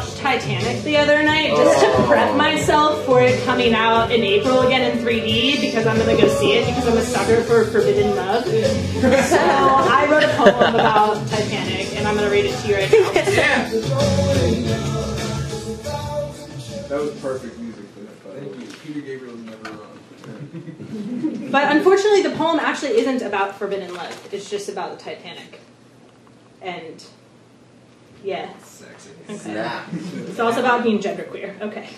watched Titanic the other night just to prep myself for it coming out in April again in 3D because I'm going to go see it because I'm a sucker for Forbidden Love. So I wrote a poem about Titanic and I'm going to read it to you right now. Yeah. That was perfect music for that. Thank you. Peter Gabriel's never wrong. But unfortunately, the poem actually isn't about forbidden love. It's just about the Titanic. And, yeah. Sexy. Okay. Yeah. It's also about being genderqueer. Okay.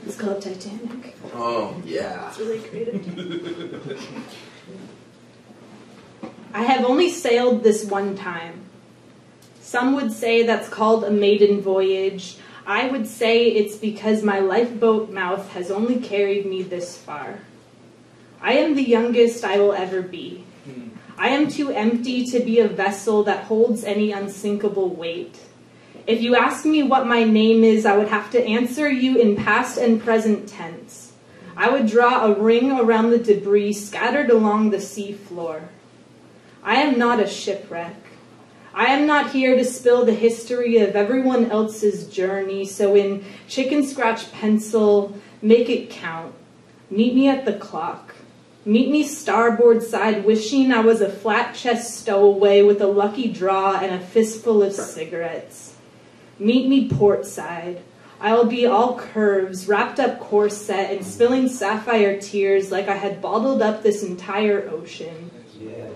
It's called Titanic. Oh, yeah. It's really creative. I have only sailed this one time. Some would say that's called a maiden voyage. I would say it's because my lifeboat mouth has only carried me this far. I am the youngest I will ever be. I am too empty to be a vessel that holds any unsinkable weight. If you ask me what my name is, I would have to answer you in past and present tense. I would draw a ring around the debris scattered along the sea floor. I am not a shipwreck. I am not here to spill the history of everyone else's journey, so in chicken scratch pencil, make it count. Meet me at the clock. Meet me starboard side, wishing I was a flat chest stowaway with a lucky draw and a fistful of cigarettes. Meet me port side. I'll be all curves, wrapped up corset, and spilling sapphire tears like I had bottled up this entire ocean. Yeah.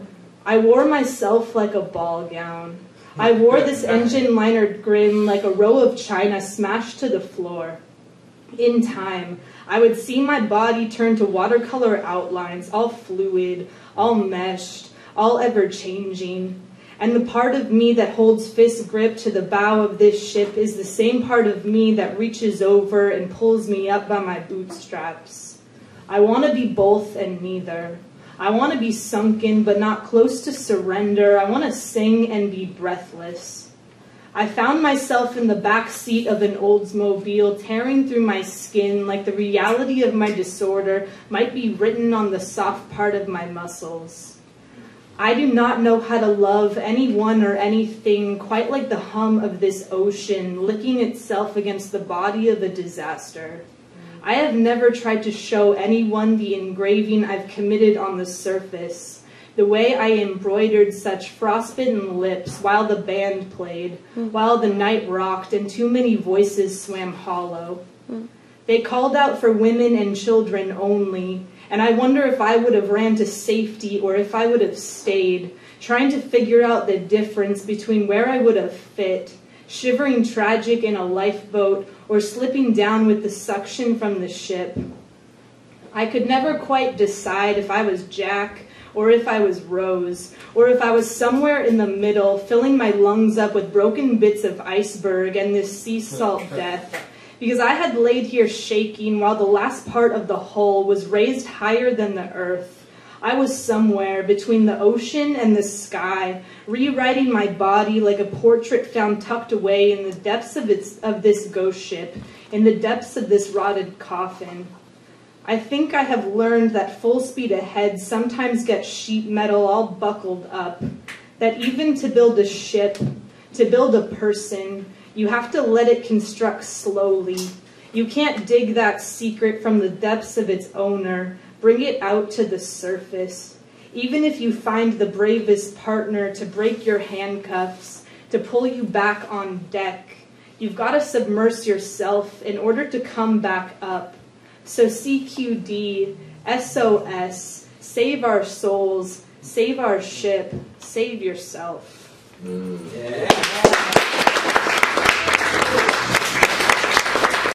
I wore myself like a ball gown. I wore this engine liner grin like a row of china smashed to the floor. In time, I would see my body turn to watercolor outlines, all fluid, all meshed, all ever-changing. And the part of me that holds fist grip to the bow of this ship is the same part of me that reaches over and pulls me up by my bootstraps. I want to be both and neither. I want to be sunken but not close to surrender. I want to sing and be breathless. I found myself in the back seat of an Oldsmobile, tearing through my skin like the reality of my disorder might be written on the soft part of my muscles. I do not know how to love anyone or anything quite like the hum of this ocean licking itself against the body of a disaster. I have never tried to show anyone the engraving I've committed on the surface, the way I embroidered such frostbitten lips while the band played, while the night rocked and too many voices swam hollow. They called out for women and children only, and I wonder if I would have ran to safety or if I would have stayed, trying to figure out the difference between where I would have fit, shivering tragic in a lifeboat or slipping down with the suction from the ship. I could never quite decide if I was Jack or if I was Rose, or if I was somewhere in the middle, filling my lungs up with broken bits of iceberg and this sea salt death, because I had laid here shaking while the last part of the hull was raised higher than the earth. I was somewhere between the ocean and the sky, rewriting my body like a portrait found tucked away in the depths of this ghost ship, in the depths of this rotted coffin. I think I have learned that full speed ahead sometimes gets sheet metal all buckled up, that even to build a ship, to build a person, you have to let it construct slowly. You can't dig that secret from the depths of its owner, bring it out to the surface. Even if you find the bravest partner to break your handcuffs, to pull you back on deck, you've got to submerge yourself in order to come back up. So CQD, SOS, save our souls, save our ship, save yourself. Yeah.